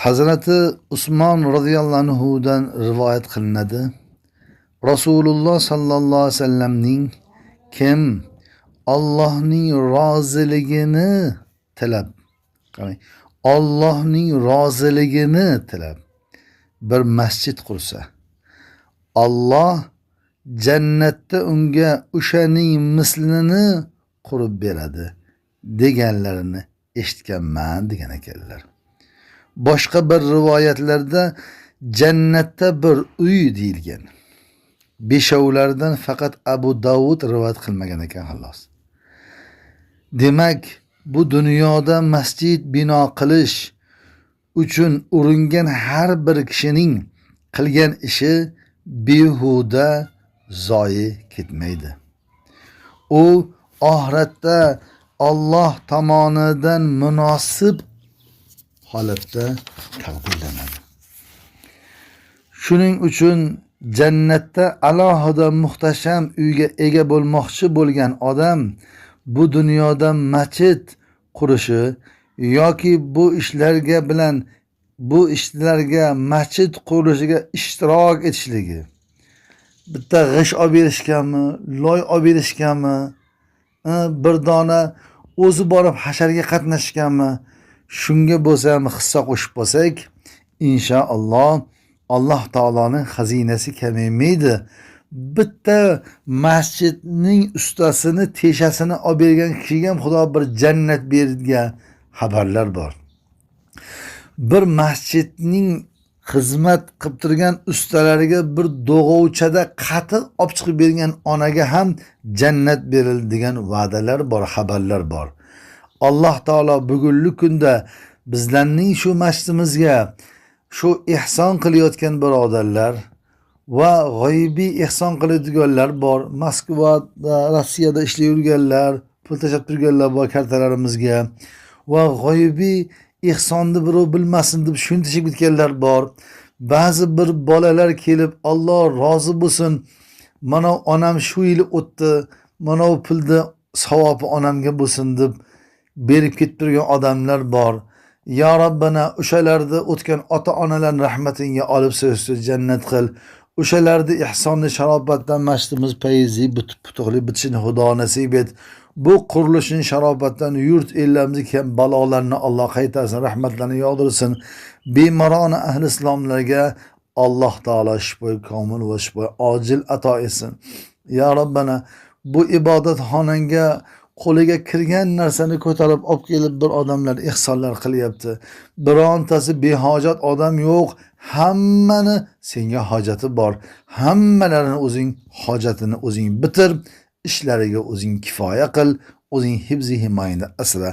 Hazreti Usmon radhiyallohu anhudan rivoyat qilinadi. Rasululloh sallallohu alayhi vasallamning kim Allohning roziligini tilab, qarang, Allohning roziligini tilab bir masjid qursa, Alloh jannatda unga o'shaning mislini qurib beradi deganlarini eshitganman degan ekanlar. Boshqa bir rivoyatlarda jannatda bir uy deyilgan. Beshovlardan faqat Abu Davud rivoyat qilmagan ekan xolos. Demak, bu dunyoda masjid bino qilish uchun uringan har bir kishining qilgan ishi behuda zoyi ketmaydi. U oxiratda Alloh tomonidan munosib holatda taqdirlanadi. Shuning uchun jannatda alohida muhtasham uyga ega bo'lmoqchi bo'lgan odam bu dunyoda masjid qurishi yoki bu ishlarga masjid qurilishiga ishtirok etishligi, bitta g'ish olib berishganmi, loy olib berishganmi, bir dona o'zi borib hasharga qatnashganmi, shunga bo'lsa ham hissa qo'shib bo'lsak, inshaalloh Alloh taoloning xazinasi kamaymaydi. Bitta masjidning ustasini, teshasini olib bergan kishiga ham Xudo bir jannat bergan xabarlar bor. Bir masjidning xizmat qilib turgan ustalariga bir do'g'ovchada qatiq olib chiqib bergan onaga ham jannat berildi degan va'dalar bor, xabarlar bor. Alloh taolo bugungi kunda bizlarning shu masjidimizga shu ihson qilayotgan birodarlar va g'oyibiy ihson qiladiganlar bor. Moskvada, Rossiyada ishlayib yurganlar, pul tashab turganlar bor kartalarimizga va g'oyibiy ihsonni birov bilmasin deb shuni tashib ketganlar bor. Ba'zi bir bolalar kelib, Alloh rozi bo'lsin, mana onam shu yil o'tdi, mana bu pulni savobi onamga bo'lsin deb berib ketib turgan odamlar bor. Ya Rabbana o'shalarni o'tgan ota-onalarning rahmatingga olib so'zsiz jannat qil. O'shalarni ihsonni sharobatdan masjidimiz fayzi putuqli bitishini Xudo nasib et. Bu qurilishning sharobatdan yurt ellarimizni ham balolarni Alloh qaytarsin, rahmatlarini yog'dirsin. Bemorona ahli islomlarga Alloh taolo shifo komil va shifo ojil ato etsin. Ya Rabbana bu ibodatxonanga qo'liga kirgan narsani ko'tarib olib kelib bir odamlar ihsonlar qilyapti. Birontasi behojat odam yo'q. Hammani senga hojati bor. Hammalarini o'zing hojatini o'zing bitir, ishlariga o'zing kifoya qil, o'zing hifzi himoyada asra.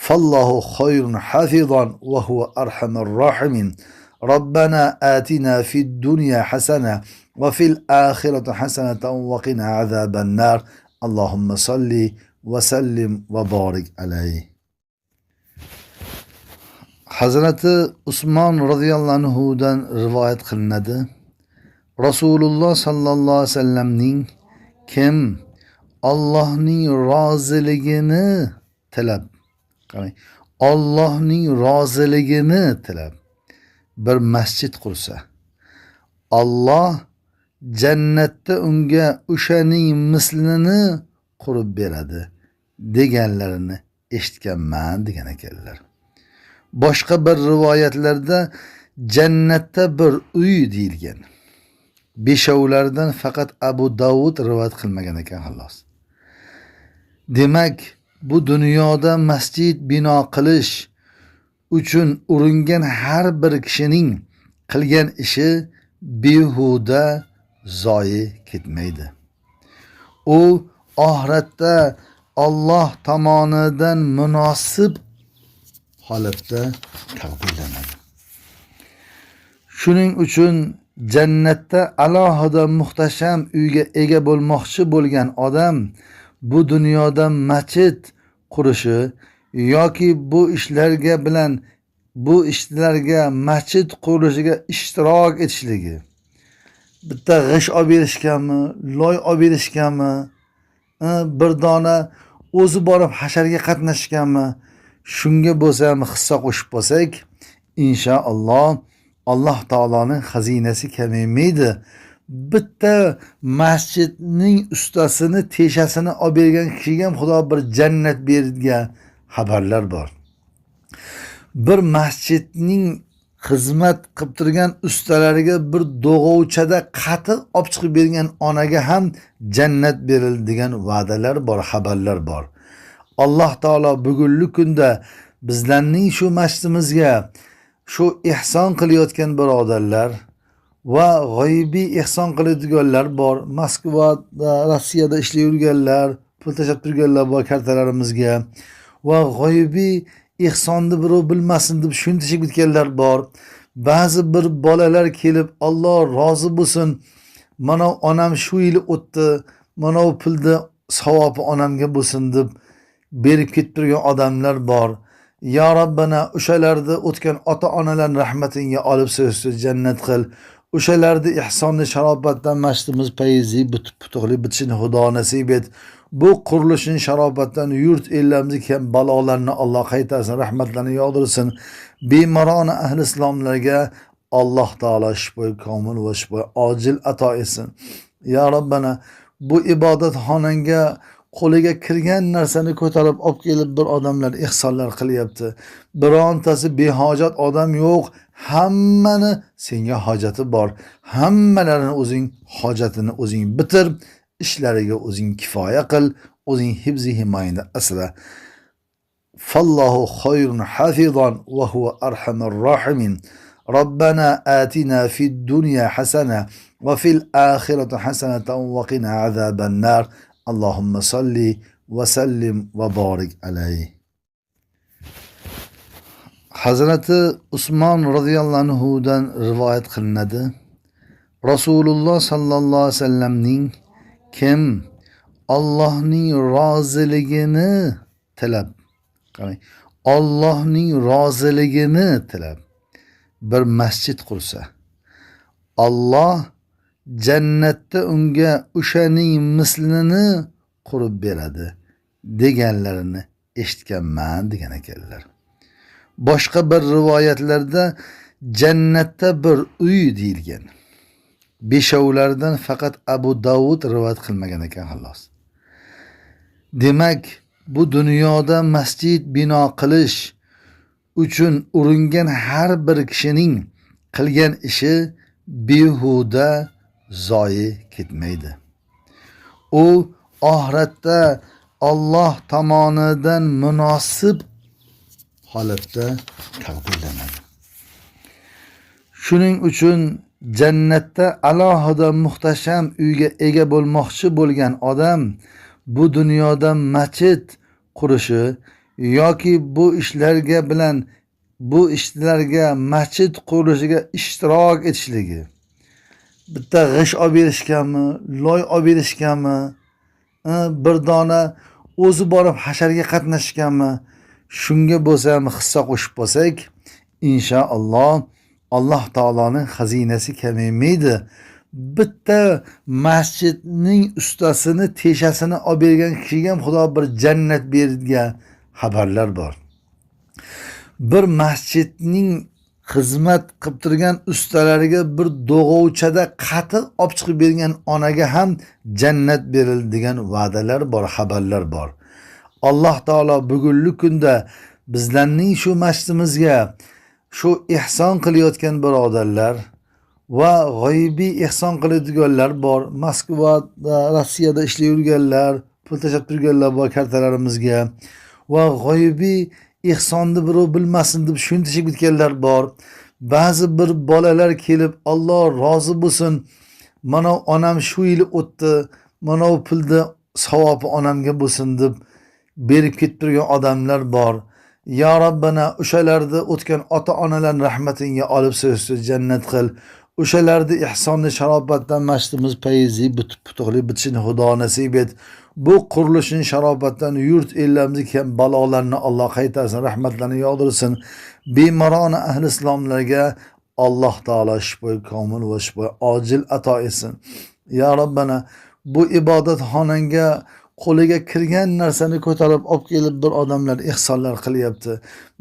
Fallohu khayrun hafizan va huwa arhamur rohimin. Robbana atina fid dunya hasana va fil oxirati hasanatan va qina azaban nar. Allohumma salli va sallim va barik alayhi. Hazreti Usmon radhiyallohu anhudan rivoyat qilinadi. Rasululloh sallallohu alayhi vasallamning kim Allohning roziligini tilab, qarang, Allohning roziligini tilab bir masjid qursa, Alloh jannatda unga o'shaning mislini qurib beradi deganlarini eshitganman degan ekanlar. Boshqa bir rivoyatlarda jannatda bir uy deyilgan. Beshovlardan faqat Abu Davud rivoyat qilmagan ekan xolos. Demak, bu dunyoda masjid bino qilish uchun uringan har bir kishining qilgan ishi behuda zoyi ketmaydi. U oxiratda Alloh tomonidan munosib holatda taqdirlanadi. Shuning uchun jannatda alohida muhtasham uyga ega bo'lmoqchi bo'lgan odam bu dunyoda masjid qurishi yoki bu ishlarga masjid qurilishiga ishtirok etishligi, bitta g'ish olib berishganmi, loy olib berishganmi, bir dona o'zi borib hasharga qatnashganmi, shunga bo'lsa ham hissa qo'shib bo'lsak, İnşallah Allah Teala'nın hazinesi kemiğiydi. Bitta masjidning ustasini teshasini olib bergan kishiga ham Xudo bir jannat bergan xabarlar bor. Bir masjidning xizmat qilib turgan ustalariga bir do'g'ovchada qatiq olib chiqib bergan onaga ham jannat berildi degan va'dalar bor, xabarlar bor. Alloh taolo bugungi kunda bizlarning shu masjidimizga shu ihson qilayotgan birodarlar va g'oyibiy ihson qiladiganlar bor. Moskvada, Rossiyada ishlayib yurganlar, pul tashlab turganlar bor kartalarimizga va g'oyibiy ihsonni birov bilmasin deb shuni tashib ketganlar bor. Ba'zi bir bolalar kelib Alloh rozi bo'lsin, mana onam shu yil o'tdi, mana bu pulni savobi onamga bo'lsin deb berib ketib turgan odamlar bor. Ya Rabbana o'shalarni o'tgan ota-onalarning rahmatingga olib so'zsiz jannat qil. O'shalarni ihsonni sharobatdan masjidimiz payizi putuqli bitishini Xudo nasib et. Bu qurilishning sharobatdan yurt ellarimizni ham balolarni Alloh qaytarsin, rahmatlarini yog'dirsin. Bemorona ahli islomlarga Alloh taolo shifo komil va shifo ojil ato etsin. Ya Rabbana bu ibodatxonanga qo'liga kirgan narsani ko'tarib olib kelib bir odamlar ihsonlar qilyapti. Birontasi behojat odam yo'q. Hammani senga hojati bor. Hammalarini o'zing hojatini o'zing bitir, ishlariga o'zing kifoya qil, o'zing hifzi himoyada asra. Fallohu khayrun hafizan va huwa arhamur rohimin. Robbana atina fid dunya hasana va fil oxirati hasanatan va qina azaban nar. Allohumma salli va sallim va barik alayhi. Hazrati Usmon radhiyallohu anhudan rivoyat qilinadi. Rasululloh sallallohu alayhi vasallamning kim Allohning roziligini tilab, qarang, Allohning roziligini tilab bir masjid qursa, Alloh jannatda unga o'shaning mislini qurib beradi deganlarini eshitganman degan ekanlar. Boshqa bir rivoyatlarda jannatda bir uy deyilgan. Beshovlardan faqat Abu Davud rivoyat qilmagan ekan xolos. Demak, bu dunyoda masjid bino qilish uchun uringan har bir kishining qilgan ishi behuda zoyi ketmaydi. U oxiratda Alloh tomonidan munosib holatda taqdirlanadi. Shuning uchun jannatda alohida muhtasham uyga ega bo'lmoqchi bo'lgan odam bu dunyoda masjid qurishi yoki bu ishlarga masjid qurilishiga ishtirok etishligi, bitta g'ish olib berishganmi, loy olib berishganmi, bir dona o'zi borib hasharga qatnashganmi, shunga bo'lsa ham hissa qo'shib bo'lsak, inshaalloh Alloh taoloning xazinasi kamimaydi. Bitta masjidning ustasini teshasini olib bergan kishiga ham Xudo bir jannat bergan xabarlar bor. Bir masjidning xizmat qilib turgan ustalariga bir do'g'ovchada qatiq olib chiqib bergan onaga ham jannat berildi degan va'dalar bor, xabarlar bor. Alloh taolo bugungi kunda bizlarning shu masjidimizga shu ihson qilayotgan birodarlar va g'oyibiy ihson qiladiganlar bor. Moskvada, Rossiyada ishlayib yurganlar, pul tashlab turganlar bor kartalarimizga va g'oyibiy ihsonni birov bilmasin deb shuni tashib ketganlar bor. Ba'zi bir bolalar kelib Alloh rozi bo'lsin, mana onam shu yil o'tdi, mana bu pulni savobi onamga bo'lsin deb berib ketib turgan odamlar bor. Ya Rabbana o'shalarni o'tgan ota-onalarning rahmatingga olib so'zsiz jannat qil. O'shalarni ihsonni sharobatdan masjidimiz payizi putuqli bitishini Xudo nasib et. Bu qurilishning sharobatdan yurt ellarimizni ham balolarni Alloh qaytarsin, rahmatlarini yog'dirsin. Bemorona ahli islomlarga Alloh taolo shifo komil va shifo ojil ato etsin. Ya Rabbana bu ibodatxonanga qo'liga kirgan narsani ko'tarib olib kelib bir odamlar ehsonlar qilyapti.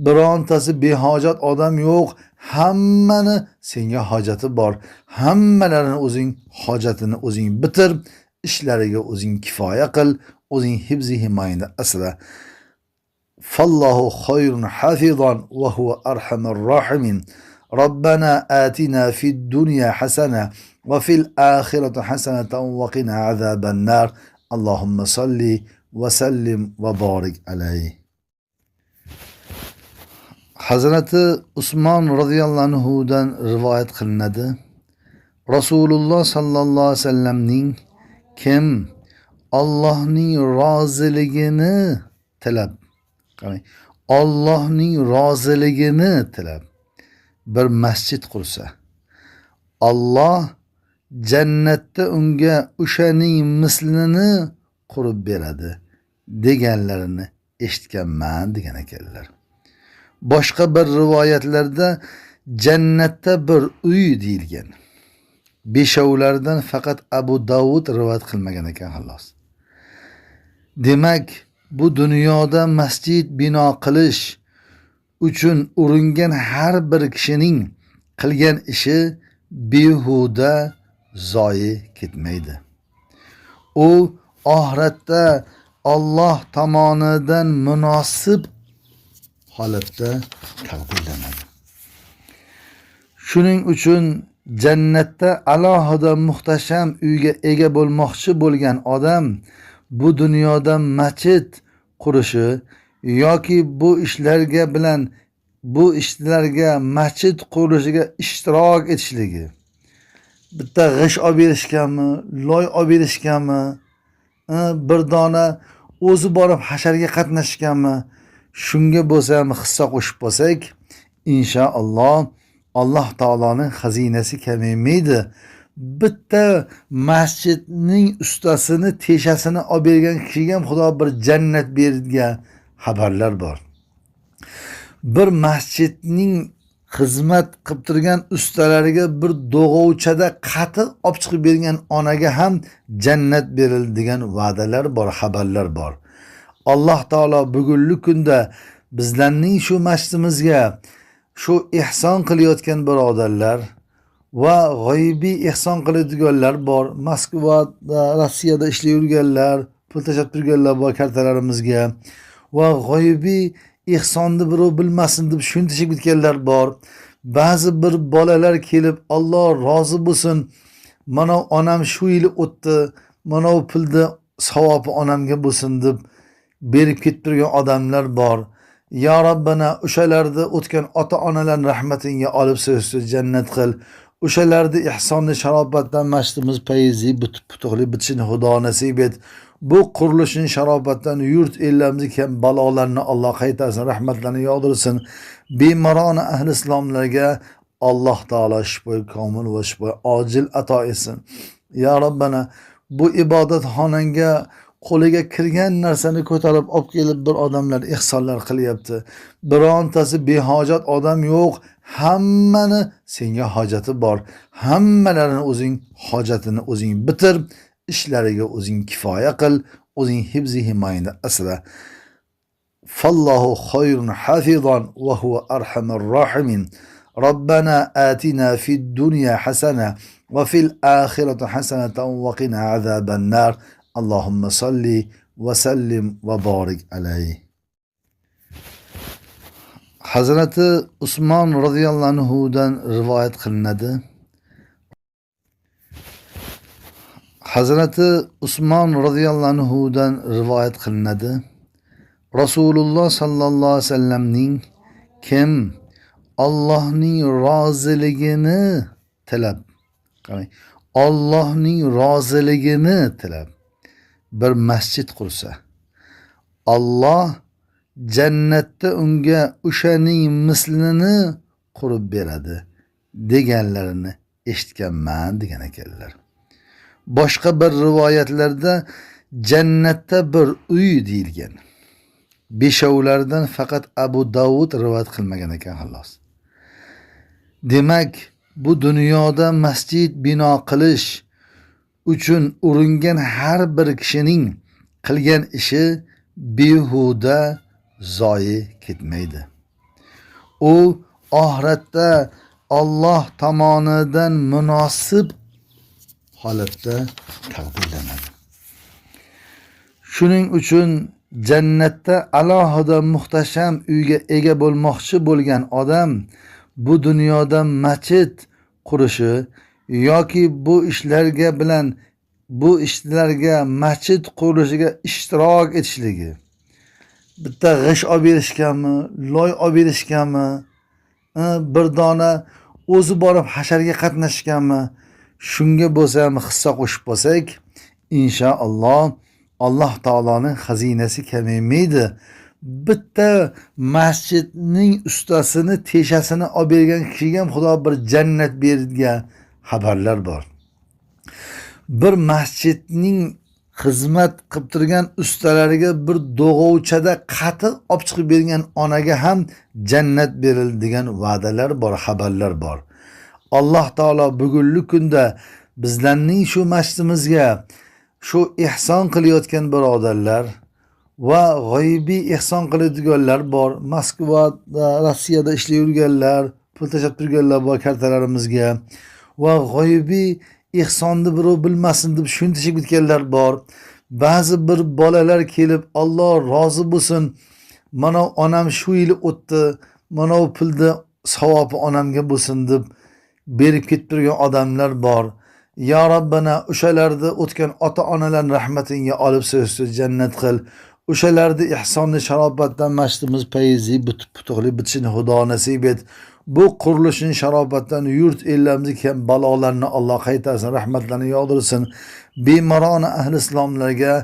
Birontasi behojat odam yo'q. Hammani senga hojati bor. Hammalarini o'zing hojatini o'zing bitir, ishlariga o'zing kifoya qil, o'zing hifzi himoyada asra. Fallohu khayrun hafizan va huwa arhamur rohimin. Robbana atina fid dunya hasana va fil oxirati hasanatan va qina azaban nar. Allohumma salli va sallim va barik alayhi. Hazrati Usmon radhiyallohu anhudan rivoyat qilinadi. Rasululloh sallallohu alayhi vasallamning kim Allohning roziligini tilab, qarang, Allohning roziligini tilab bir masjid qursa, Alloh jannatda unga o'shaning mislini qurib beradi deganlarini eshitganman degan ekanlar. Boshqa bir rivoyatlarda jannatda bir uy deyilgan. Beshovlardan faqat Abu Davud rivoyat qilmagan ekan xolos. Demak, bu dunyoda masjid bino qilish uchun uringan har bir kishining qilgan ishi behuda zoyi ketmaydi. U oxiratda Alloh tomonidan munosib holatda taqdirlanadi. Shuning uchun jannatda alohida muhtasham uyga ega bo'lmoqchi bo'lgan odam bu dunyoda masjid qurishi yoki bu ishlarga masjid qurilishiga ishtirok etishligi, bitta g'ish olib berishganmi, loy olib berishganmi, bir dona o'zi borib hasharga qatnashganmi, shunga bo'lsa ham hissa qo'shib bo'lsak, inshaalloh Alloh taoloning xazinasi kamaymaydi. Bitta masjidning ustasini, teshasini olib bergan kishiga ham Xudo bir jannat bergan xabarlar bor. Bir masjidning xizmat qilib turgan ustalariga bir do'g'ovchada qatiq olib chiqib bergan onaga ham jannat berildi degan va'dalar bor, xabarlar bor. Alloh taolo bugungi kunda bizlarning shu masjidimizga shu ihson qilayotgan birodarlar va g'oyibiy ihson qiladiganlar bor. Moskvada, Rossiyada ishlayib yurganlar, pul tashlab turganlar bor kartalarimizga va g'oyibiy ihsonni birov bilmasin deb shuni tashib ketganlar bor. Ba'zi bir bolalar kelib, Alloh rozi bo'lsin, mana onam shu yil o'tdi, mana bu pulni savobi onamga bo'lsin deb berib ketib turgan odamlar bor. Ya Rabbana o'shalarni o'tgan ota-onalarning rahmatingga olib so'zsiz jannat qil. O'shalarni ihsonni sharobatdan masjidimiz fayzi putuqli bitishini Xudo nasib et. Bu qurilishning sharobatdan yurt ellarimiz ham balolarni Alloh qaytarsin, rahmatlarini yog'dirsin. Bemorona ahli islomlarga Alloh taolo shifo komil va shifo ojil ato etsin. Ya Rabbana bu ibodatxonanga qo'liga kirgan narsani ko'tarib olib kelib bir odamlar ehsonlar qilyapti. Birontasi behojat odam yo'q. Hammani senga hojati bor. Hammalarini o'zing hojatini o'zing bitir, ishlariga o'zing kifoya qil, o'zing hifzi himoyada asra. Fallohu khayrun hafizan va huwa arhamur rohimin. Robbana atina fid dunya hasana va fil oxirati hasanatan va qina azaban nar. Allohumma salli va sallim va barik alayhi. Hazrati Usmon radhiyallohu anhudan rivoyat qilinadi. Hazrati Usmon radhiyallohu anhudan rivoyat qilinadi. Rasululloh sallallohu alayhi vasallamning kim Allohning roziligini tilab, qarang, Allohning roziligini tilab bir masjid qursa, Alloh jannatda unga o'shaning mislini qurib beradi deganlarini eshitganman degan ekanlar. Boshqa bir rivoyatlarda jannatda bir uy deyilgan. Beshovlardan faqat Abu Davud rivoyat qilmagan ekan xolos. Demak, bu dunyoda masjid bino qilish uchun uringan har bir kishining qilgan ishi behuda zoyi ketmaydi. U oxiratda Alloh tomonidan munosib holatda taqdirlanadi. Shuning uchun jannatda alohida muhtasham uyga ega bo'lmoqchi bo'lgan odam bu dunyoda masjid qurishi yoki bu ishlarga masjid qurilishiga ishtirok etishligi, bitta g'isht olib berishganmi, loy olib berishganmi, bir dona o'zi borib hasharga qatnashganmi, shunga bo'lsa ham hissa qo'shib bo'lsak, inshaalloh Alloh taoloning xazinasi kamaymaydi. Bitta masjidning ustasini, teshasini olib bergan kishiga ham Xudo bir jannat bergan xabarlar bor. Bir masjidning xizmat qilib turgan ustalariga bir do'g'ovchada qatiq olib chiqib bergan onaga ham jannat berildi degan va'dalar bor, xabarlar bor. Alloh taolo bugungi kunda bizlarning shu masjidimizga shu ihson qilayotgan birodarlar va g'oyibiy ihson qiladiganlar bor. Moskvada, Rossiyada ishlayib yurganlar, pul tashab turganlar bor kartalarimizga va g'oyibiy ihsonni birov bilmasin deb shuni tashib ketganlar bor. Ba'zi bir bolalar kelib, Alloh rozi bo'lsin, mana onam shu yil o'tdi, mana bu pulni savobi onamga bo'lsin deb berib ketib turgan odamlar bor. Ya Rabbana o'shalarni o'tgan ota-onalarning rahmatingga olib so'zsiz jannat qil. O'shalarni ihsonni sharobatdan masjidimiz payizi putuqli bitishini Xudo nasib et. Bu qurilishning sharobatdan yurt ellarimizdagi ham balolarni Alloh qaytarsin, rahmatlarini yog'dirsin. Bemorona ahli islomlarga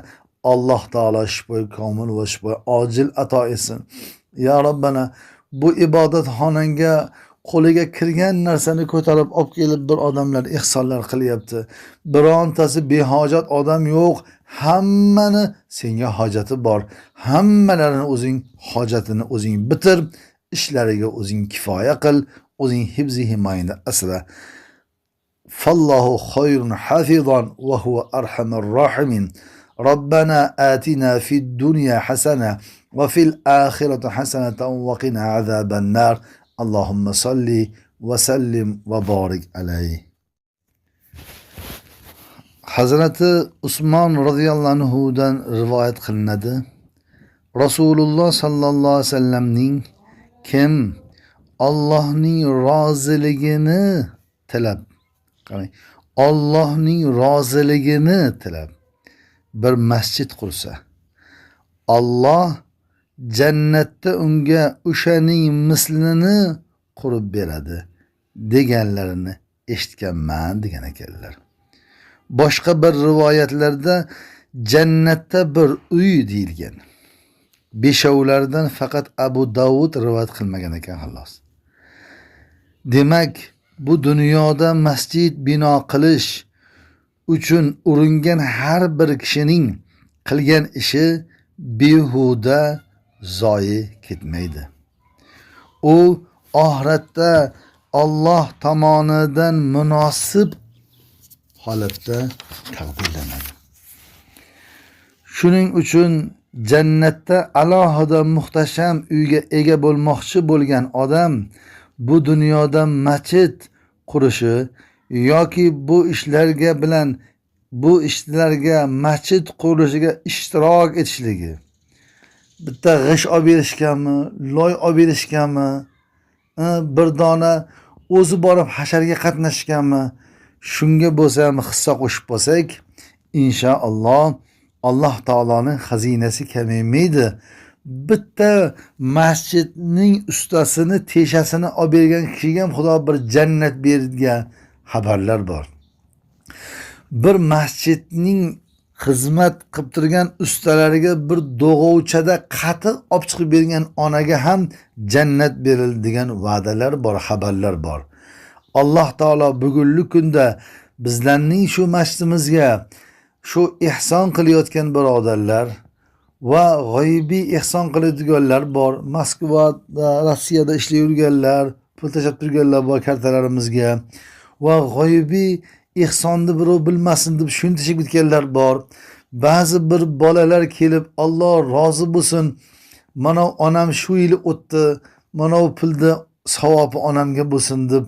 Alloh taolo shifo komil va shifo ojil ato etsin. Ya Rabbana bu ibodatxonanga qo'liga kirgan narsani ko'tarib olib kelib bir odamlar ihsonlar qilyapti. Birontasi behojat odam yo'q. Hammani senga hojati bor. Hammalarini o'zing hojatini o'zing bitir, ishlariga o'zing kifoya qil, o'zing hifzi himoyada asra. Fallohu khayrun hafizan va huwa arhamur rohimin. Robbana atina fid dunya hasana va fil akhirati hasanatan va qina azaban nar. Allohumma salli va sallim va barik alayhi. Hazrati Usmon radhiyallohu anhudan rivoyat qilinadi. Rasululloh sallallohu alayhi vasallamning kim Allohning roziligini tilab, Allohning roziligini tilab bir masjid qursa, Alloh jannatda unga o'shaning mislini qurib beradi deganlarini eshitganman degan ekanlar. Boshqa bir rivoyatlarda jannatda bir uy deyilgan. Beshovlardan faqat Abu Davud rivoyat qilmagan ekan xolos. Demak, bu dunyoda masjid bino qilish uchun uringan har bir kishining qilgan ishi behuda zoyi ketmaydi. U oxiratda Alloh tomonidan munosib holatda taqdirlanadi. Shuning uchun jannatda alohida muhtasham uyga ega bo'lmoqchi bo'lgan odam bu dunyoda masjid qurishi yoki bu ishlarga masjid qurilishiga ishtirok etishligi, bitta g'isht olib berishganmi, loy olib berishganmi, bir dona o'zi borib hasharga qatnashganmi, shunga bo'lsa ham hissa qo'shib bo'lsak, inshaalloh Alloh taoloning xazinasi kamaymaydi. Bitta masjidning ustasini, teshasini olib bergan kishiga ham Xudo bir jannat bergan xabarlar bor. Bir masjidning xizmat qilib turgan ustalariga bir do'g'ovchada qatiq olib chiqib bergan onaga ham jannat berildi degan va'dalar bor, xabarlar bor. Alloh taolo bugungi kunda bizlarning shu masjidimizga shu ihson qilayotgan birodarlar va g'oyibiy ihson qiladiganlar bor. Moskvada, Rossiyada ishlayib yurganlar, pul tashab turganlar bor kartalarimizga va g'oyibiy ihsonni birov bilmasin deb shuni tashib ketganlar bor. Ba'zi bir bolalar kelib Alloh rozi bo'lsin, mana onam shu yil o'tdi, mana bu pulni savobi onamga bo'lsin deb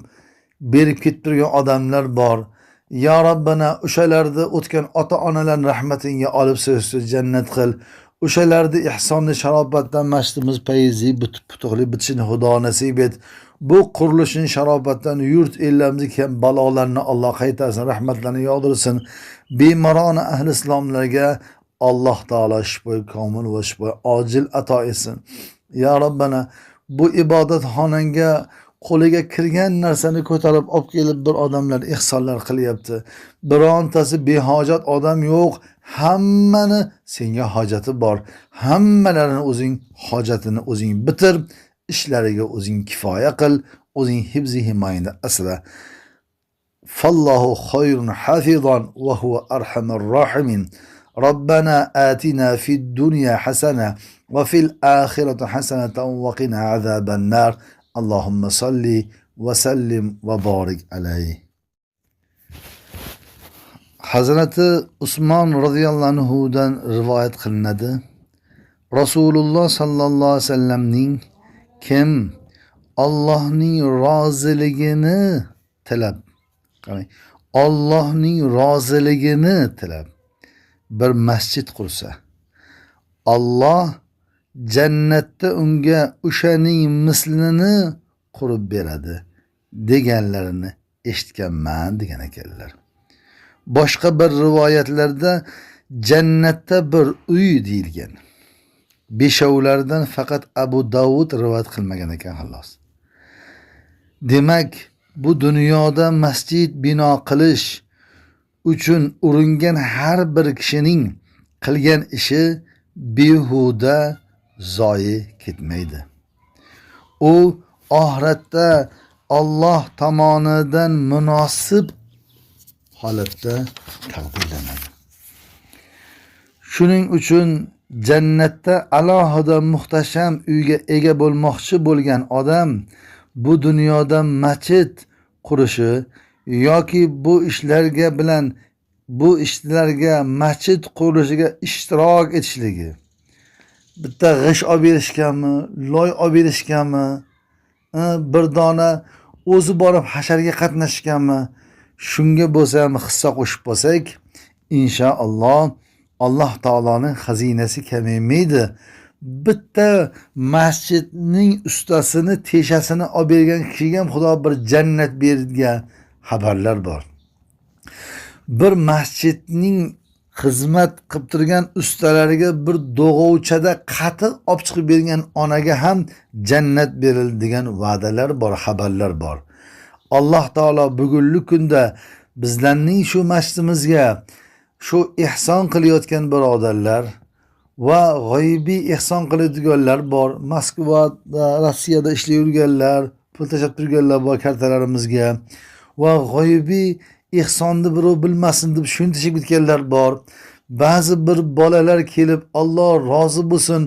berib ketib turgan odamlar bor. Ya Rabbana o'shalarni o'tgan ota-onalarning rahmatingga olib so'zsiz jannat qil. O'shalarni ihsonni sharobatdan masjidimiz payizi putuqli bitishini Xudo nasib et. Bu qurilishning sharobatdan yurt ellarimizni ham balolarni Alloh qaytarsin, rahmatlarini yog'dirsin. Bemorona ahli islomlarga Alloh taolo shifo komil va shifo ojil ato etsin. Ya Rabbana bu ibodatxonanga qo'liga kirgan narsani ko'tarib olib kelib bir odamlar ihsonlar qilyapti. Birontasi behojat odam yo'q. Hammani senga hojati bor. Hammalarini o'zing hojatini o'zing bitir, ishlariga o'zing kifoya qil, o'zing hifzi himoyada asra. Fallohu khayrun hafizan va huwa arhamur rohimin. Robbana atina fid dunya hasana va fil oxirati hasanatan va qina azaban nar. Allohumma salli va sallim va barik alayhi. Hazrati Usmon radhiyallohu anhudan rivoyat qilinadi. Rasululloh sallallohu alayhi vasallamning kim Allohning roziligini tilab, qarang, Allohning roziligini tilab bir masjid qursa, Alloh jannatda unga o'shaning mislini qurib beradi deganlarini eshitganman degan ekanlar. Boshqa bir rivoyatlarda jannatda bir uy deyilgan. Beshovlardan faqat Abu Davud rivoyat qilmagan ekan xolos. Demak, bu dunyoda masjid bino qilish uchun uringan har bir kishining qilgan ishi behuda zoyi ketmaydi. U oxiratda Alloh tomonidan munosib holatda taqdirlanadi. Shuning uchun jannatda alohida muhtasham uyga ega bo'lmoqchi bo'lgan odam bu dunyoda masjid qurishi yoki bu ishlarga masjid qurilishiga ishtirok etishligi, bitta g'ish olib berishganmi, loy olib berishganmi, bir dona o'zi borib hasharga qatnashganmi, shunga bo'lsa ham hissa qo'shib bo'lsak, inshaalloh Alloh taoloning xazinasi kamaymaydi. Bitta masjidning ustasini, teshasini olib bergan kishiga ham Xudo bir jannat bergan xabarlar bor. Bir masjidning xizmat qilib turgan ustalariga bir do'g'ovchada qatiq olib chiqib bergan onaga ham jannat berildi degan va'dalar bor, xabarlar bor. Alloh taolo bugungi kunda bizlarning shu masjidimizga shu ihson qilayotgan birodarlar va g'oyibiy ihson qiladiganlar bor. Moskvada, Rossiyada ishlayib yurganlar, pul tashab turganlar bor kartalarimizga va g'oyibiy ihsonni birov bilmasin deb shuni tashib ketganlar bor. Ba'zi bir bolalar kelib Alloh rozi bo'lsin,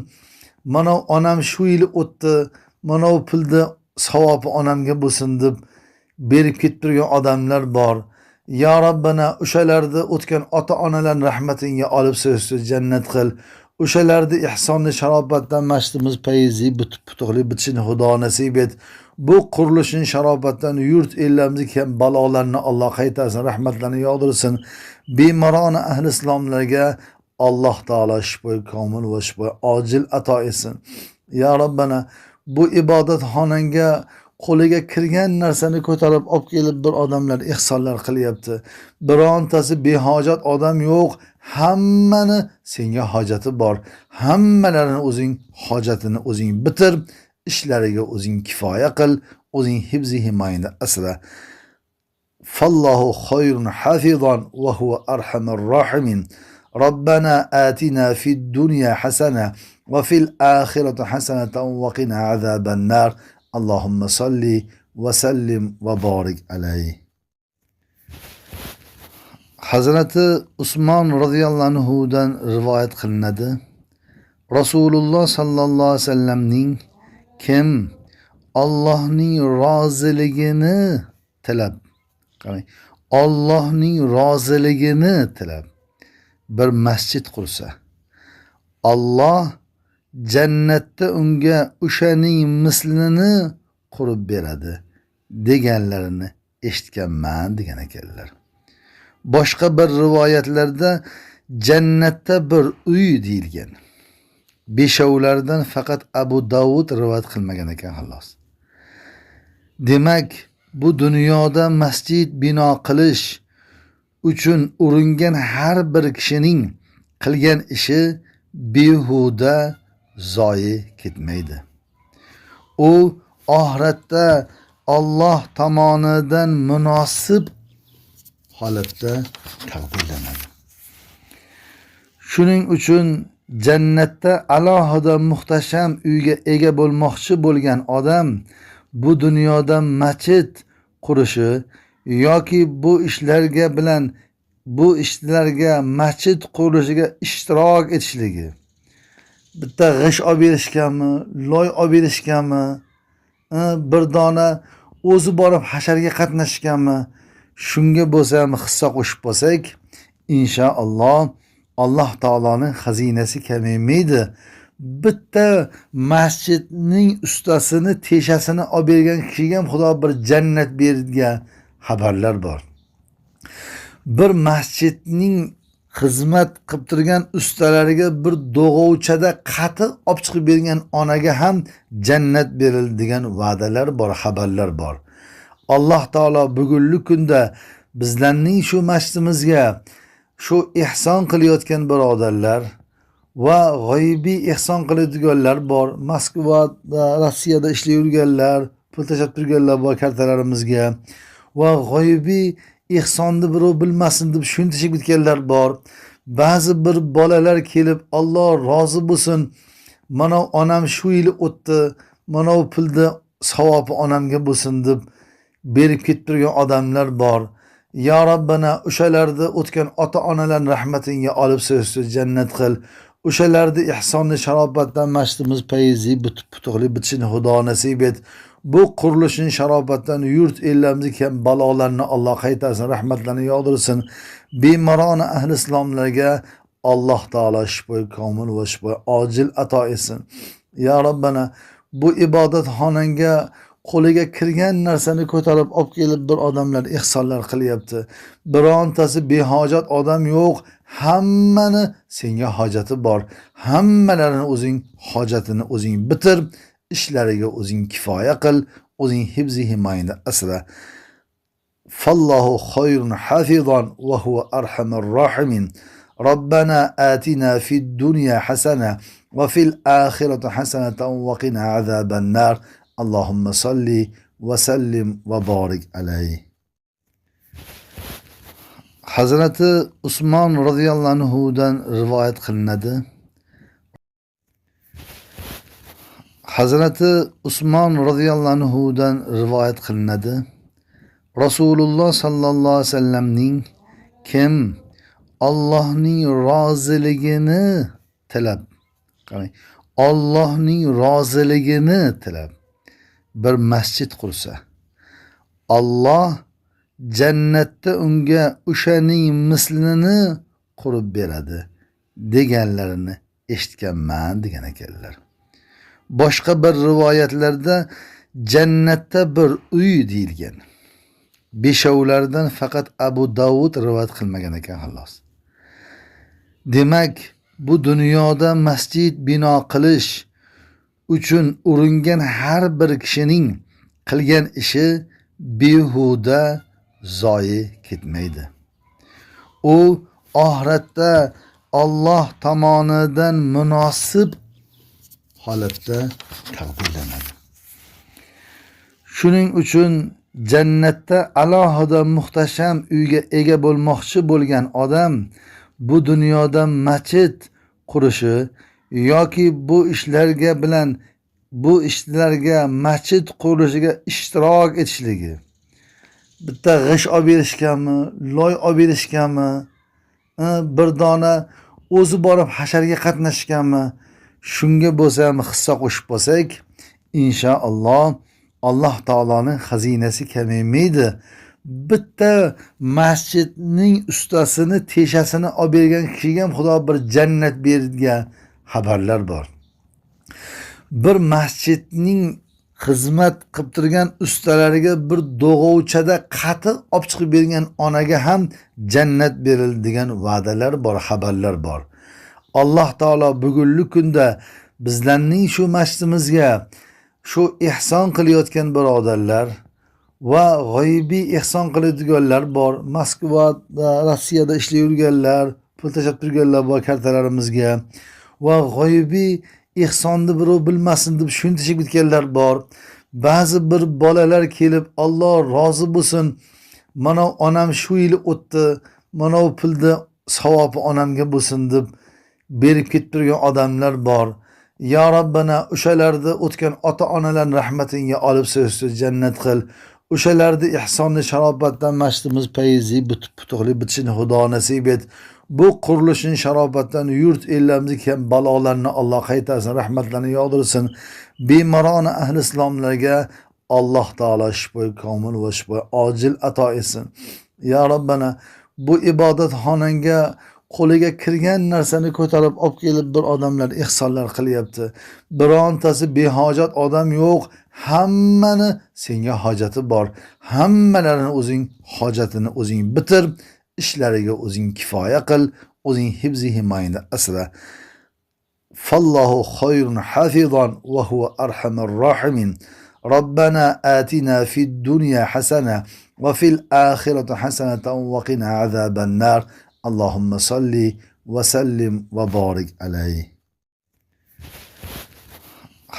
mana onam shu yil o'tdi, mana bu pulni savobi onamga bo'lsin deb berib ketib turgan odamlar bor. Ya Rabbana o'shalarni o'tgan ota-onalarning rahmatingga olib so'zsiz jannat qil. O'shalarni ihsonni sharobatdan masjidimiz payizi putuqli bitishini Xudo nasib et. Bu qurilishning sharobatdan yurt ellarimizni ham balolarni Alloh qaytarsin, rahmatlarini yog'dirsin. Bemorona ahli islomlarga Alloh taolo shifo komil va shifo ojil ato etsin. Ya Rabbana bu ibodatxonanga qo'liga kirgan narsani ko'tarib olib kelib bir odamlar ihsonlar qilyapti. Birontasi behojat odam yo'q. Hammani senga hojati bor. Hammalarini o'zing hojatini o'zing bitir, ishlariga o'zing kifoya qil, o'zing hifzi himoyada asra. Fallohu khayrun hafizan va huwa arhamur rohimin. Robbana atina fid dunya hasana va fil oxirati hasanatan va qina azaban nar. Allohumma salli va sallim va barik alayhi. Hazrati Usmon radhiyallohu anhudan rivoyat qilinadi. Rasululloh sallallohu alayhi vasallamning kim Allohning roziligini tilab, qarang, Allohning roziligini tilab bir masjid qursa, Alloh jannatda unga o'shaning mislini qurib beradi deganlarini eshitganman degan ekanlar. Boshqa bir rivoyatlarda jannatda bir uy deyilgan. Beshovlardan faqat Abu Davud rivoyat qilmagan ekan xolos. Demak, bu dunyoda masjid bino qilish uchun uringan har bir kishining qilgan ishi behuda zoyi ketmaydi. U oxiratda Alloh tomonidan munosib holatda taqdirlanadi. Shuning uchun jannatda alohida muhtasham uyga ega bo'lmoqchi bo'lgan odam bu dunyoda masjid qurishi yoki bu ishlarga masjid qurilishiga ishtirok etishligi, bitta g'ish olib berishganmi, loy olib berishganmi, bir dona o'zi borib hasharga qatnashganmi, shunga bo'lsa ham hissa qo'shib bo'lsak, inshaalloh Alloh taoloning xazinasi kamaymaydi. Bitta masjidning ustasini, teshasini olib bergan kishiga ham Xudo bir jannat bergan xabarlar bor. Bir masjidning xizmat qilib turgan ustalariga bir do'g'ovchada qatiq olib chiqib bergan onaga ham jannat berildi degan va'dalar bor, xabarlar bor. Alloh taolo bugungi kunda bizlarning shu masjidimizga shu ihson qilayotgan birodarlar va g'oyibiy ihson qiladiganlar bor. Moskvada, Rossiyada ishlayib yurganlar, pul tashlab turganlar bor kartalarimizga va g'oyibiy ihsonni birov bilmasin deb shuni tashib ketganlar bor. Ba'zi bir bolalar kelib, Alloh rozi bo'lsin, mana onam shu yil o'tdi, mana bu pulni savobi onamga bo'lsin deb berib ketib turgan odamlar bor. Ya Rabbana o'shalarni o'tgan ota-onalarning rahmatingga olib so'zsiz jannat qil. O'shalarni ihsonni sharobatdan masjidimiz fayzi putuqli bitishini Xudo nasib et. Bu qurilishning sharobatdan yurt ellarimiz ham balolarni Alloh qaytarsin, rahmatlarini yog'dirsin. Bemorona ahli islomlarga Alloh taolo shifo komil va shifo ojil ato etsin. Ya Rabbana bu ibodatxonanga qo'liga kirgan narsani ko'tarib olib kelib bir odamlar ihsonlar qilyapti. Birontasi behojat odam yo'q. Hammani senga hojati bor. Hammalarini o'zing hojatini o'zing bitir, ishlariga o'zing kifoya qil, o'zing hifzi himoyada asra. Fallohu khayrun hafizan va huwa arhamur rohimin. Robbana atina fid dunya hasana va fil oxirati hasanatan va qina azaban nar. Allohumma salli va sallim va barik alayhi. Hazrati Usmon radhiyallohu anhudan rivoyat qilinadi. Hazrati Usmon radhiyallohu anhudan rivoyat qilinadi. Rasululloh sallallohu alayhi vasallamning kim Allohning roziligini tilab, Allohning roziligini tilab bir masjid qursa, Alloh jannatda unga o'shaning mislini qurib beradi deganlarini eshitganman degan ekanlar. Boshqa bir rivoyatlarda jannatda bir uy deyilgan. Beshovlardan faqat Abu Davud rivoyat qilmagan ekan xolos. Demak, bu dunyoda masjid bino qilish uchun uringan har bir kishining qilgan ishi behuda zoyi ketmaydi. U oxiratda Alloh tomonidan munosib holatda taqdirlanadi. Shuning uchun jannatda alohida muhtasham uyga ega bo'lmoqchi bo'lgan odam bu dunyoda masjid qurishi yoki bu ishlarga masjid qurilishiga ishtirok etishligi, bitta g'ish olib berishganmi, loy olib berishganmi, bir dona o'zi borib hasharga qatnashganmi, shunga bo'lsa ham hissa qo'shib bo'lsak, inshaalloh Alloh taoloning xazinasi kamaymaydi. bitta masjidning ustasini teshasini olib bergan kishiga ham Xudo bir jannat bergan xabarlar bor. Bir masjidning xizmat qilib turgan ustalariga bir do'g'ovchada qatiq olib chiqib bergan onaga ham jannat berildi degan va'dalar bor, xabarlar bor. Alloh taolo bugungi kunda bizlarning shu masjidimizga shu ihson qilayotgan birodarlar va g'oyibiy ihson qiladiganlar bor. Moskvada, Rossiyada ishlay yurganlar, pul tashlab turganlar bor kartalarimizga va g'oyibiy ihsonni birov bilmasin deb shuni tashib ketganlar bor. Ba'zi bir bolalar kelib, Alloh rozi bo'lsin, mana onam shu yil o'tdi, mana bu pulni savobi onamga bo'lsin deb berib ketib turgan odamlar bor. Ya Rabbana o'shalarni o'tgan ota-onalarning rahmatingga olib so'zsiz jannat qil. O'shalarni ihsonni sharobatdan masjidimiz fayzi putuqli bitishini Xudo nasib et. Bu qurilishning sharobatdan yurt ellarimizni ham balolarni Alloh qaytarsin, rahmatlarini yog'dirsin. Bemorona ahli islomlarga Alloh taolo shifo komil va shifo ojil ato etsin. Ya Rabbana bu ibodatxonanga qo'liga kirgan narsani ko'tarib olib kelib bir odamlar ihsonlar qilyapti. Birontasi behojat odam yo'q. Hammani senga hojati bor. Hammalarini o'zing hojatini o'zing bitir, ishlariga o'zing kifoya qil, o'zing hifzi himoyada asra. Fallohu khayrun hafizan va huwa arhamur rohimin. Robbana atina fid dunya hasana va fil oxirati hasanatan va qina azaban nar. Allohumma salli va sallim va barik alayhi.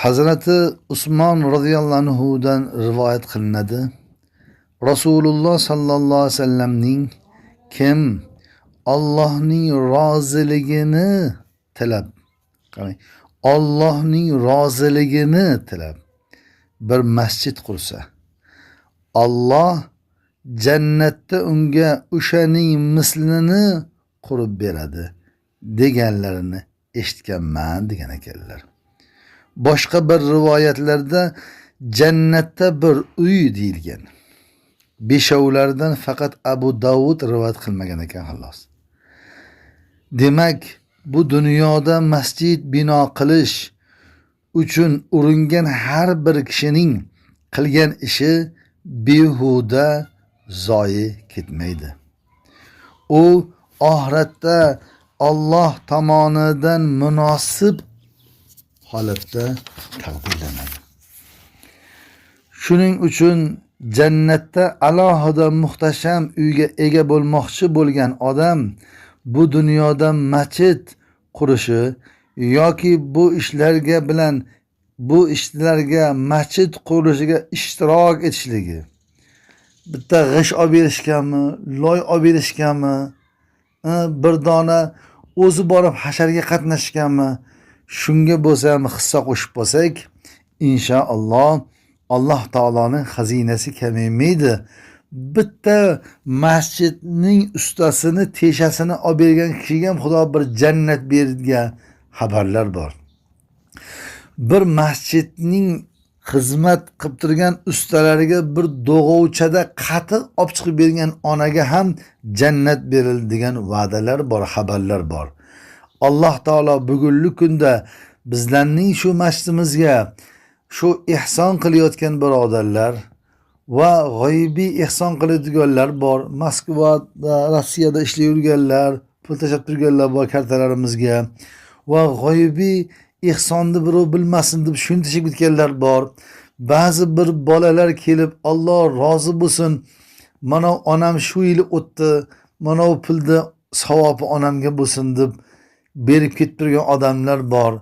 Hazrati Usmon radhiyallohu anhudan rivoyat qilinadi. Rasululloh sallallohu alayhi vasallamning kim Allohning roziligini tilab, Allohning roziligini tilab bir masjid qursa, Alloh jannatda unga o'shaning mislini qurib beradi deganlarini eshitganman degan ekanlar. Boshqa bir rivoyatlarda jannatda bir uy deyilgan. Beshovlardan faqat Abu Davud rivoyat qilmagan ekan xolos. Demak, bu dunyoda masjid bino qilish uchun uringan har bir kishining qilgan ishi behuda zoyi ketmaydi. U oxiratda Alloh tomonidan munosib holatda taqdirlanadi. Shuning uchun jannatda alohida muhtasham uyga ega bo'lmoqchi bo'lgan odam bu dunyoda masjid qurishi yoki bu ishlarga masjid qurilishiga ishtirok etishligi, bitta g'ish olib berishganmi, loy olib berishganmi, bir dona o'zi borib hasharga qatnashganmi, shunga bo'lsa ham hissa qo'shib bo'lsak, inshaalloh Alloh taoloning xazinasi kamaymaydi. Bitta masjidning ustasini teshasini olib bergan kishiga ham Xudo bir jannat bergan xabarlar bor. Bir masjidning xizmat qilib turgan ustalariga bir do'g'ovchada qatiq olib chiqib bergan onaga ham jannat berildi degan va'dalar bor, xabarlar bor. Alloh taolo bugungi kunda bizlarning shu masjidimizga shu ihson qilayotgan birodarlar va g'oyibiy ihson qiladiganlar bor. Moskvada, Rossiyada ishlay yurganlar, pul tashlab turganlar bor kartalarimizga va g'oyibiy ihsonni birov bilmasin deb shuni tashib ketganlar bor. Ba'zi bir bolalar kelib, Alloh rozi bo'lsin, mana onam shu yil o'tdi, mana bu pulni savobi onamga bo'lsin deb berib ketib turgan odamlar bor.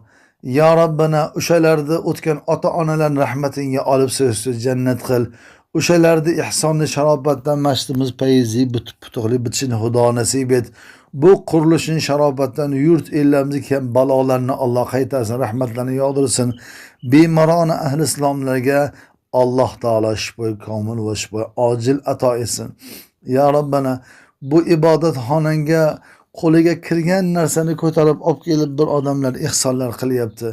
Ya Rabbana o'shalarni o'tgan ota-onalarning rahmatingga olib so'zsiz jannat qil. O'shalarni ihsonni sharobatdan masjidimiz fayzi putuqli bitishini Xudo nasib et. Bu qurilishning sharobatdan yurt ellarimizni ham balolarni Alloh qaytarsin, rahmatlarini yog'dirsin. Bemorona ahli islomlarga Alloh taolo shifo komil va shifo ojil ato etsin. Ya Rabbana bu ibodatxonanga qo'liga kirgan narsani ko'tarib olib kelib bir odamlar ehsonlar qilyapti.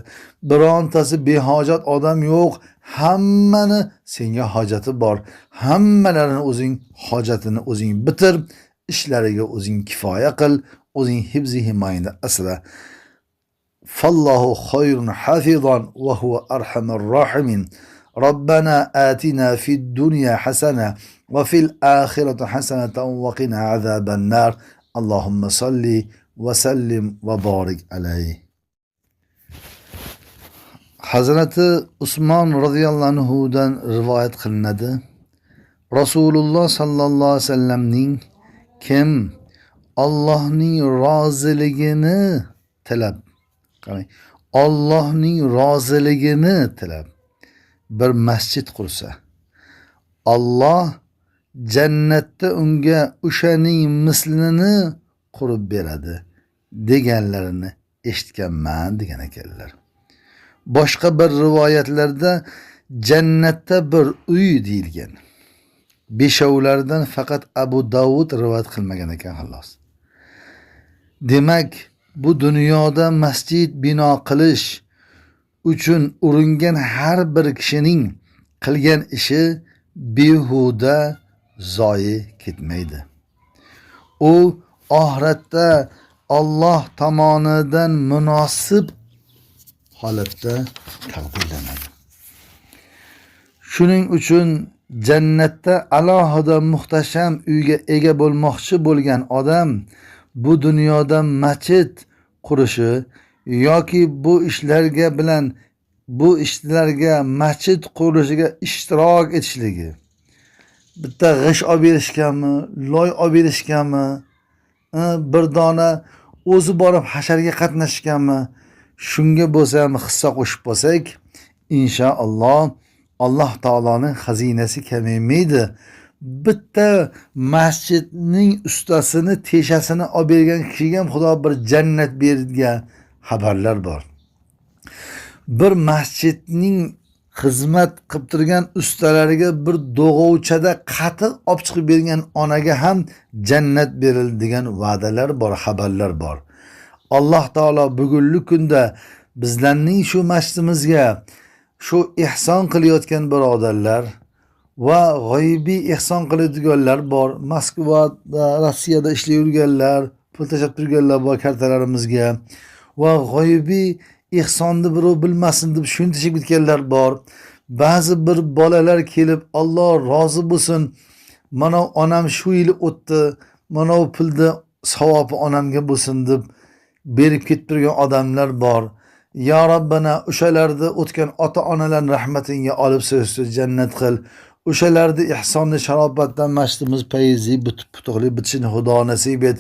Birontasi behojat odam yo'q. Hammani senga hojati bor. Hammalarini o'zing hojatini o'zing bitir, ishlariga o'zing kifoya qil, o'zing hifzi himoyada asra. Fallohu khayrun hafizan va huwa arhamur rohimin. ربنا آتنا في الدنيا حسنة وفي الآخرة حسنة وقنا عذاب النار اللهم صل وسلم وبارك عليه. Hazreti Usmon radhiyallohu anhudan rivoyat qilinadi. Rasululloh sallallohu alayhi vasallamning kim Allohning roziligini tilab, qarang, Allohning roziligini tilab bir masjid qursa, Alloh jannatda unga o'shaning mislini qurib beradi deganlarini eshitganman degan ekanlar. Boshqa bir rivoyatlarda jannatda bir uy deyilgan. Beshovlardan faqat Abu Davud rivoyat qilmagan ekan xolos. Demak, bu dunyoda masjid bino qilish uchun uringan har bir kishining qilgan ishi behuda zoyi ketmaydi. U oxiratda Alloh tomonidan munosib holatda taqdirlanadi. Shuning uchun jannatda alohida muhtasham uyga ega bo'lmoqchi bo'lgan odam bu dunyoda masjid qurishi yoki bu ishlarga masjid qurilishiga ishtirok etishligi, bitta g'ish olib berishganmi, loy olib berishganmi, bir dona o'zi borib hasharga qatnashganmi, shunga bo'lsa ham hissa qo'shib bo'lsak, inshaalloh Alloh taoloning xazinasi kamaymaydi. Bitta masjidning ustasini, teshasini olib bergan kishiga ham Xudo bir jannat bergan xabarlar bor. Bir masjidning xizmat qilib turgan ustalariga bir do'g'ovchada qatiq olib chiqib bergan onaga ham jannat berildi degan va'dalar bor, xabarlar bor. Alloh taolo bugungi kunda bizlarning shu masjidimizga shu ihson qilayotgan birodarlar va g'oyibiy ihson qiladiganlar bor. Moskvada, Rossiyada ishlayib yurganlar, pul tashab turganlar bor kartalarimizga va g'oyibiy ihsonni birov bilmasin deb shuni tashib ketganlar bor. Ba'zi bir bolalar kelib, Alloh rozi bo'lsin, mana onam shu yil o'tdi, mana bu pulni savobi onamga bo'lsin deb berib ketib turgan odamlar bor. Ya Rabbana o'shalarni o'tgan ota-onalarning rahmatingga olib so'zsiz jannat qil. O'shalarni ihsonni sharobatdan masjidimiz fayzi putuqli bitishini Xudo nasib et.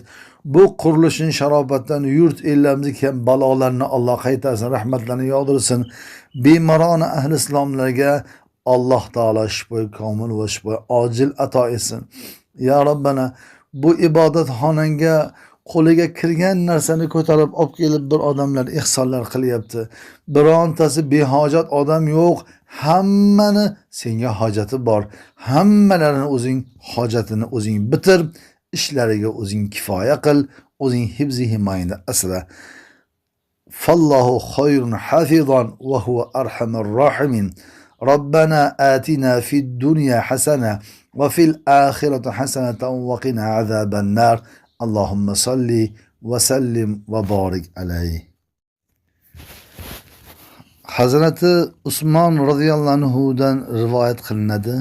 Bu qurilishning sharobatdan yurt ellarimizni ham balolarni Alloh qaytarsin, rahmatlarini yog'dirsin. Bemorona ahli islomlarga Alloh taolo shifo komil va shifo ojil ato etsin. Ya Rabbana bu ibodatxonanga qo'liga kirgan narsani ko'tarib olib kelib bir odamlar ehsonlar qilyapti. Birontasi behojat odam yo'q. Hammani senga hojati bor. Hammalarini o'zing hojatini o'zing bitir, ishlariga o'zing kifoya qil, o'zing hifzi himoyada asra. Fallohu khayrun hafizan va huwa arhamur rohimin. Robbana atina fid dunya hasana va fil oxirati hasanatan va qina azaban nar. Allohumma salli va sallim va barik alayhi. Hazreti Usmon radhiyallohu anhudan rivoyat qilinadi.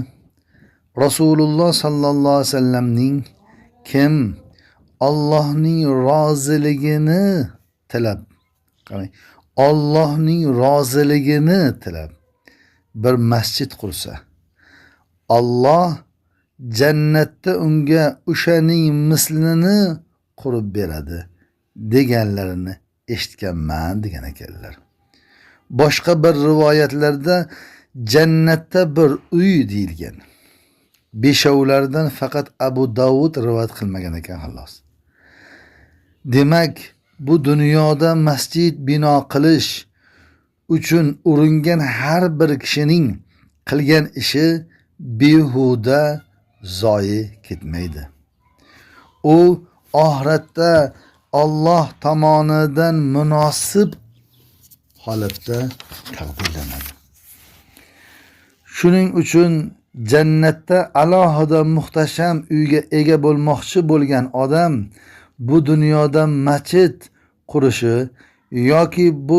Rasululloh sallallohu alayhi vasallamning kim Allohning roziligini tilab, qarang, Allohning roziligini tilab bir masjid qursa, Alloh jannatda unga o'shaning mislini qurib beradi deganlarini eshitganman degan ekanlar. Boshqa bir rivoyatlarda jannatda bir uy deyilgan. Beshovlardan faqat Abu Davud rivoyat qilmagan ekan xolos. Demak, bu dunyoda masjid bino qilish uchun uringan har bir kishining qilgan ishi behuda zoyi ketmaydi. U oxiratda Alloh tomonidan munosib holatda taqdirlanadi. Shuning uchun jannatda alohida muhtasham uyga ega bo'lmoqchi bo'lgan odam bu dunyoda masjid qurishi yoki bu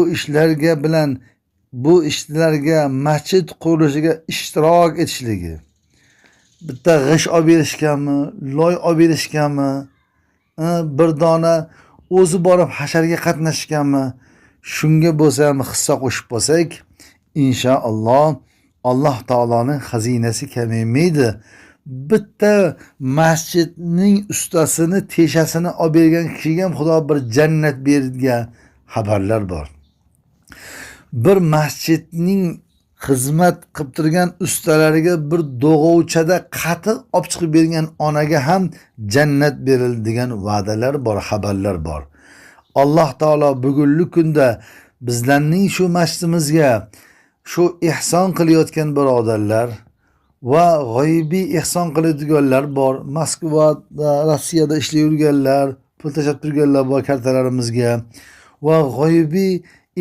ishlarga masjid qurilishiga ishtirok etishligi, bitta g'isht olib berishganmi, loy olib berishganmi, bir dona o'zi borib hasharga qatnashganmi, shunga bo'lsa ham hissa qo'shib bo'lsak, inshaalloh Alloh taoloning xazinasi kamaymaydi. Bitta masjidning ustasini, teshasini olib bergan kishiga ham Xudo bir jannat bergan xabarlar bor. Bir masjidning xizmat qilib turgan ustalariga bir do'g'ovchada qatiq olib chiqib bergan onaga ham jannat berildi degan va'dalar bor, xabarlar bor. Alloh taolo bugungi kunda bizlarning shu masjidimizga shu ihson qilayotgan birodarlar va g'oyibiy ihson qiladiganlar bor. Moskvada, Rossiyada ishlab yurganlar, pul tashab turganlar bor kartalarimizga va g'oyibiy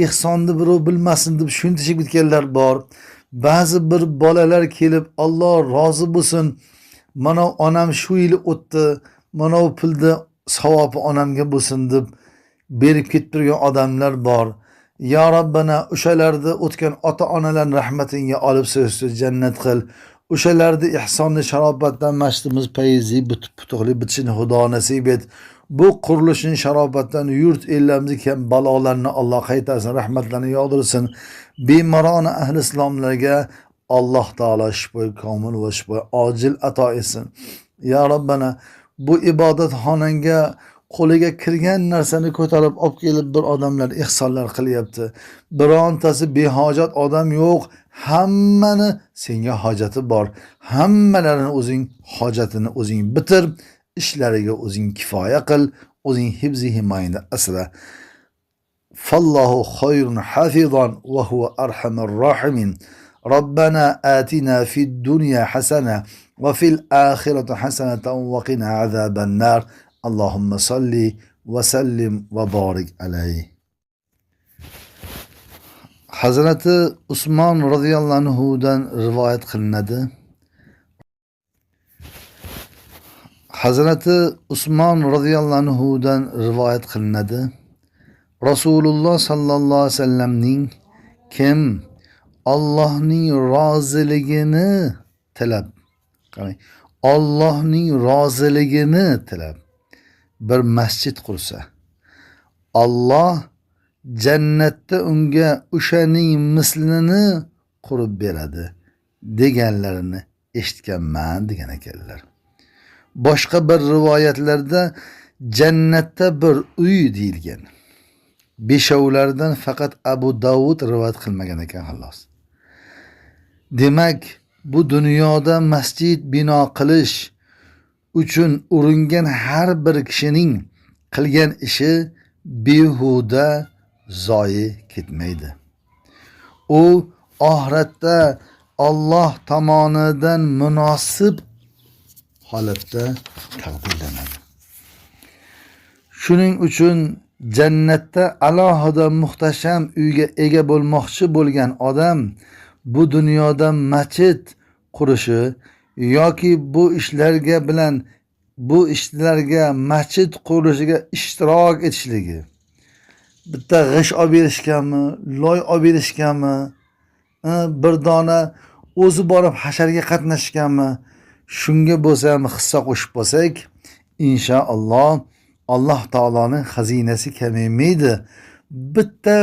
ihsonni birov bilmasin deb shuni tashib ketganlar bor. Ba'zi bir bolalar kelib, Alloh rozi bo'lsin, mana onam shu yil o'tdi, mana bu pulni savobi onamga bo'lsin deb berib ketib turgan odamlar bor. Ya Rabbana o'shalarni o'tgan ota-onalarning rahmatingga olib so'zsiz jannat qil. O'shalarni ihsonni sharobatdan masjidimiz fayzi putuqli bitishini Xudo nasib et. Bu qurilishning sharobatdan yurt ellarimiz ham balolarni Alloh qaytarsin, rahmatlarini yog'dirsin. Bemorona ahli islomlarga Alloh taolo shifo komil va shifo ojil ato etsin. Ya Rabbana bu ibodatxonanga qo'liga kirgan narsani ko'tarib olib kelib bir odamlar ihsonlar qilyapti. Birontasi behojat odam yo'q. Hammani senga hojati bor. Hammalarini o'zing hojatini o'zing bitir, ishlariga o'zing kifoya qil, o'zing hifzi himoyada asra. Fallohu khayrun hafizan va huwa arhamur rohimin. Robbana atina fid dunya hasana va fil akhirati hasanatan va qina azaban nar. Allohumma salli va sallim va barik alayhi. Hazrati Usmon radhiyallohu anhudan rivoyat qilinadi. Hazrati Usmon radhiyallohu anhudan rivoyat qilinadi. Rasululloh sallallohu alayhi vasallamning kim Allohning roziligini tilab, Allohning roziligini tilab bir masjid qursa, Alloh jannatda unga o'shaning mislini qurib beradi deganlarini eshitganman degan ekanlar. Boshqa bir rivoyatlarda jannatda bir uy deyilgan. Beshovlardan faqat Abu Davud rivoyat qilmagan ekan xolos. Demak, bu dunyoda masjid bino qilish uchun uringan har bir kishining qilgan ishi behuda zoyi ketmaydi. U oxiratda Alloh tomonidan munosib holatda taqdirlanadi. Shuning uchun jannatda alohida muhtasham uyga ega bo'lmoqchi bo'lgan odam bu dunyoda masjid qurishi yoki bu ishlarga masjid qurilishiga ishtirok etishligi, bitta g'isht olib berishganmi, loy olib berishganmi, bir dona o'zi borib hasharga qatnashganmi, shunga bo'lsa ham hissa qo'shib bo'lsak, inshaalloh Alloh taoloning xazinasi kamaymaydi. Bitta